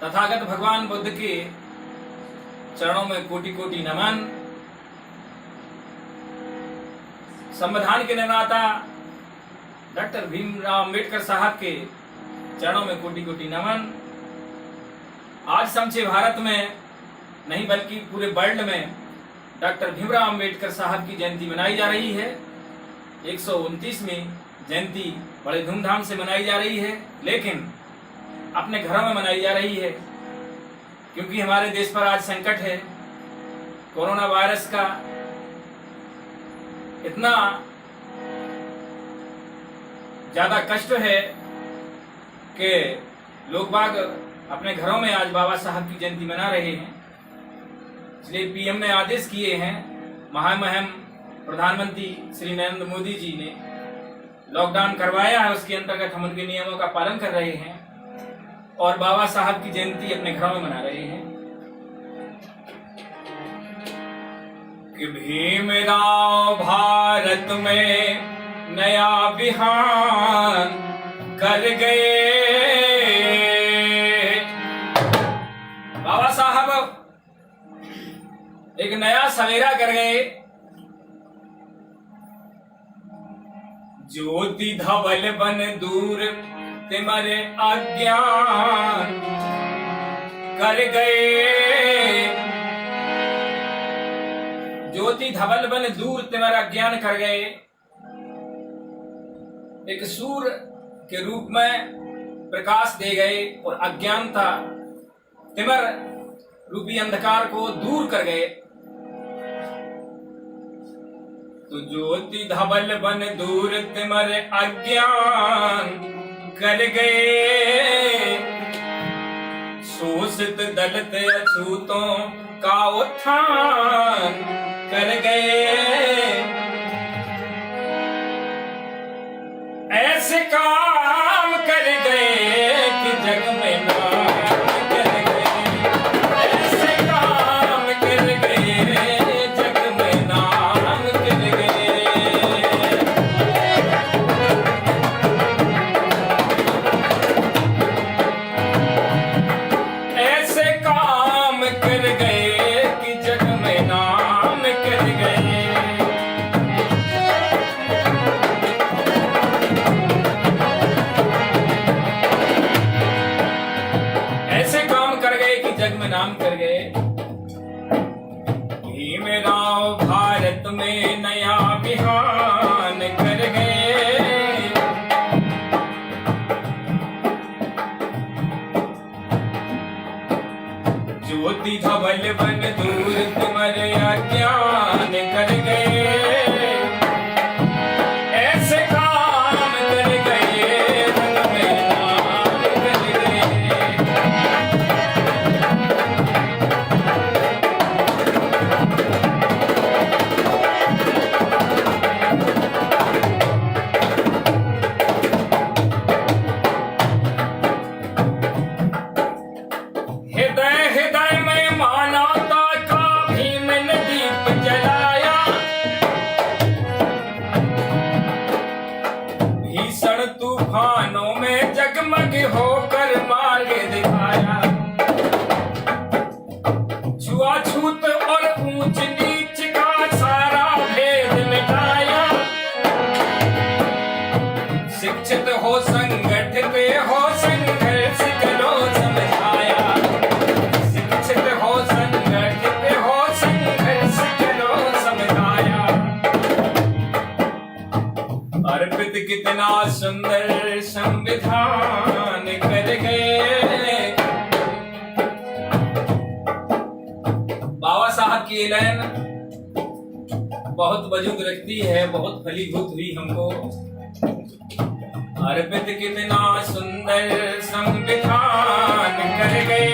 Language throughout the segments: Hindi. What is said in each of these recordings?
तथागत भगवान बुद्ध के चरणों में कोटि कोटि नमन। संविधान के निर्माता डॉक्टर भीमराव अंबेडकर साहब के चरणों में कोटि कोटि नमन। आज समूचे भारत में नहीं बल्कि पूरे वर्ल्ड में डॉक्टर भीमराव अंबेडकर साहब की जयंती मनाई जा रही है। 129वीं जयंती बड़े धूमधाम से मनाई जा रही है, लेकिन अपने घरों में मनाई जा रही है क्योंकि हमारे देश पर आज संकट है। कोरोना वायरस का इतना ज्यादा कष्ट है कि लोग बाग अपने घरों में आज बाबा साहब की जयंती मना रहे हैं। इसलिए पीएम ने आदेश किए हैं, महामहिम प्रधानमंत्री श्री नरेंद्र मोदी जी ने लॉकडाउन करवाया है, उसके अंतर्गत हम उनके नियमों का पालन कर रहे हैं और बाबा साहब की जयंती अपने घरों में मना रहे हैं। कि भीमराव भारत में नया विहान कर गए। बाबा साहब एक नया सवेरा कर गए। ज्योति धवल बन दूर तिमर अज्ञान कर गए। ज्योति धवल बन दूर तिमर अज्ञान कर गए। एक सूर्य के रूप में प्रकाश दे गए और अज्ञानता तिमर रूपी अंधकार को दूर कर गए। तो ज्योति धवल बन दूर तिमर अज्ञान कर गए। शोषित दलित अछूतों का उत्थान कर गए। ऐसे काम कर गए कि जग में नाम कर गए। ऐसे काम कर गए जग में नाम कर गए। ऐसे काम कर गए कि जग में नाम कर गए। ऐसे काम कर गए कि जग में नाम कर गए। भीमराव भारत में नया विहान कर गए। ज्योति धवल बन दूर तिमर अज्ञान कर गए। ऐसे काम कर गए जग में नाम कर गए। हृदय हृदय में मानवता का भीम ने दीप जलाया। भीषण तूफानों में जगमग होकर मार्ग दिखाया। छुआछूत और ऊंच नीच का सारा भेद मिटाया। शिक्षित हो संगठित हो संघर्ष करो समझाया। शिक्षित हो संगठित हो संघर्ष करो समझाया। अर्पित कितना सुंदर संविधान कर गए। बाबा साहब की ये लाइन बहुत वजूद रखती है, बहुत फलीभूत हुई हमको। अर्पित कितना सुंदर संविधान कर गए।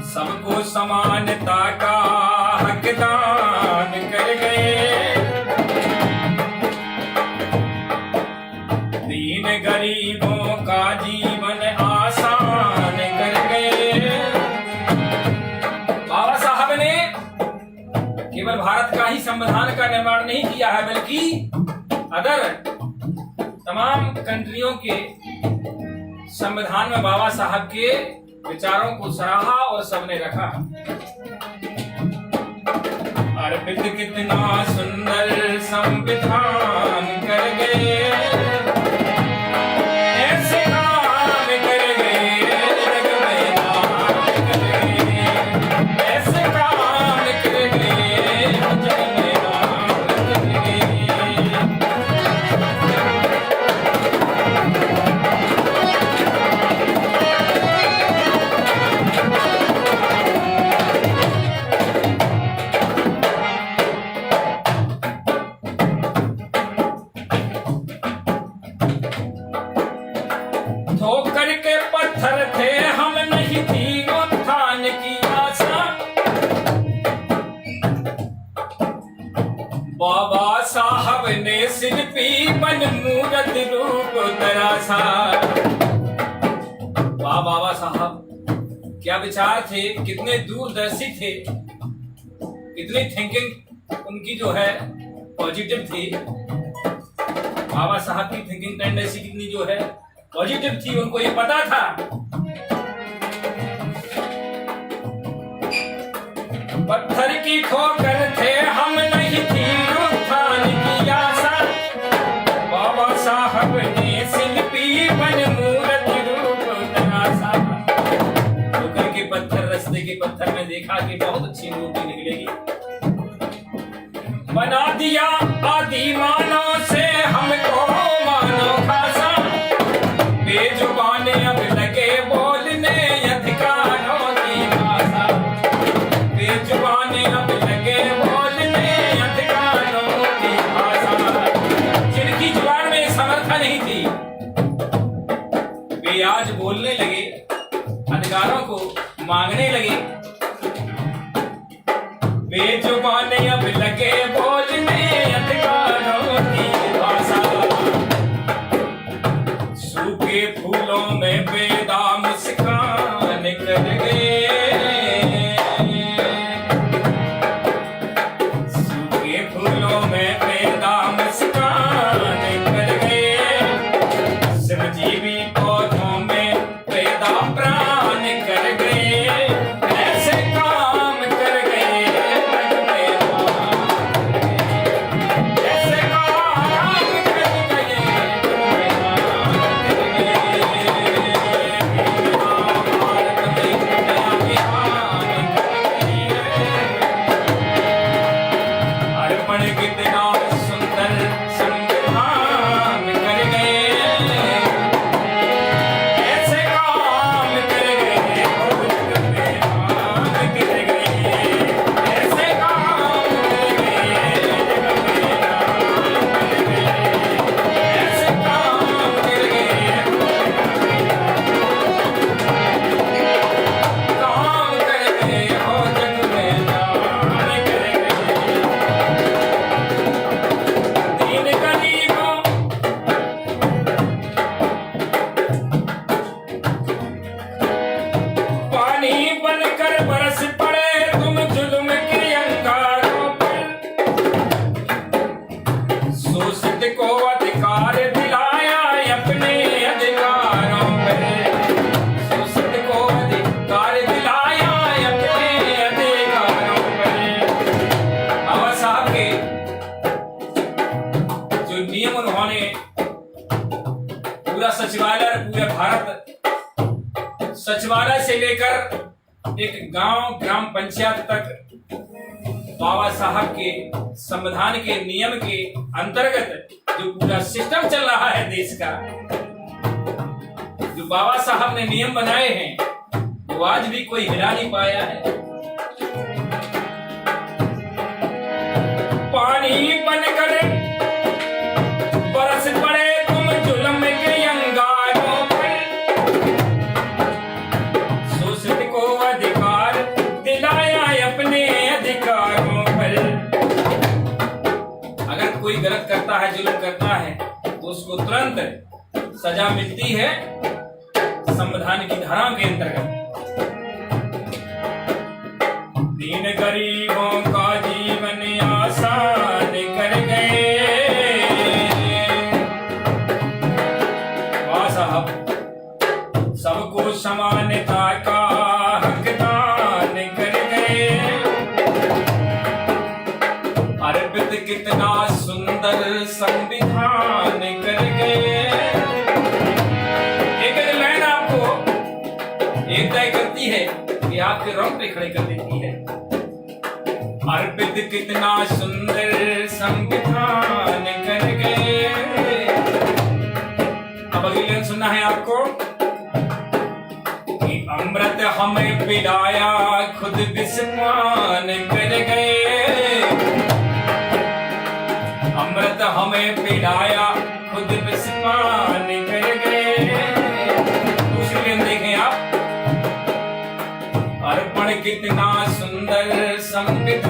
सबको समानता का हकदान कर गए। दीन गरीबों का जीवन आसान कर गए। बाबा साहब ने केवल भारत का ही संविधान का निर्माण नहीं किया है, बल्कि अदर तमाम कंट्रियों के संविधान में बाबा साहब के विचारों को सराहा और सबने रखा। अर्पित कितना सुंदर संविधान कर गए, ऐसे काम कर गए, जग में नाम कर गए, ऐसे काम कर गए, जग में नाम कर गए। ठोकर के पत्थर थे हम, नहीं थी उत्थान की आशा। बाबा साहब ने शिल्पी बन मूरत रूप तराशा। वाह बाबा साहब, क्या विचार थे, कितने दूरदर्शी थे, कितनी थिंकिंग उनकी जो है पॉजिटिव थी। बाबा साहब की थिंकिंग टेंडेंसी कितनी जो है पॉजिटिव थी, उनको ये पता था। पत्थर की ठोकर थे हम, नहीं थी उत्थान की आशा। बाबा साहब ने शिल्पी बन मूरत रूप तराशा। ठोकर के पत्थर, रास्ते के पत्थर में देखा कि बहुत अच्छी मूर्ति निकलेगी, बना दिया आदि मानव से हमको मानो खासा। बेजुबाने अब लगे बोलने अधिकारों की भाषा। बेजुबाने अब लगे बोलने अधिकारों की भाषा। जिनकी जुबान में समर्थ नहीं थी, वे आज बोलने लगे, अधिकारों को मांगने लगे। बेजुबाने अब लगे बोलने अधिकारों की भाषा। सूखे फूलों में बेदा मुस्कान कर गए, सूखे फूलों में बेदा मुस्कान कर गए। सजीवी पौधों में बेदा प्राण कर गए, ऐसे काम कर गए, ऐसे काम कर गए। अर्पण कितना सुंदर संविधान कर गए, ऐसे काम कर गए, जग में नाम कर गए, ऐसे काम कर गए, जग में नाम कर गए, ऐसे काम कर गए, काम कर गए, हो जग में नाम कर गए। दीन गरीबों पानी बनकर बरस पड़े तुम जुल्म के अंगारों पर। शोषित को अधिकार दिलाया अपने अधिकारों पर। शोषित को अधिकार दिलाया अपने अधिकारों पर। बाबा साहब के जो नियम उन्होंने पूरा सचिवालय, पूरे भारत सचिवालय से लेकर एक गांव ग्राम पंचायत तक बाबा साहब के संविधान के नियम के अंतर्गत जो पूरा सिस्टम चल रहा है देश का, जो बाबा साहब ने नियम बनाए हैं, वो आज भी कोई हिला नहीं पाया है। पानी बनकर बरस पड़े तुम जुल्म के अंगारों पर। शोषित को अधिकार दिलाया अपने अधिकारों पर। अगर कोई गलत करता है, जुल्म करता है, तो उसको तुरंत सजा मिलती है संविधान की धाराओं के अंतर्गत। दीन गरीबों का जीवन आसान कर गए। वाह साहब, समानता का हकदार कर गए। अर्पित कितना सुंदर संविधान कर गए। एक लाइन आपको एक तय करती है कि आपके रोंगटे खड़े कर देती है। अर्पित कितना सुंदर संविधान कर गए। अब अगली लाइन सुनना है आपको कि अमृत हमें पिलाया खुद विस्मान कर गए। अमृत हमें पिलाया खुद विस्मान कर गए। दूसरी लाइन देखें आप, अर्पण कितना सुंदर संविधान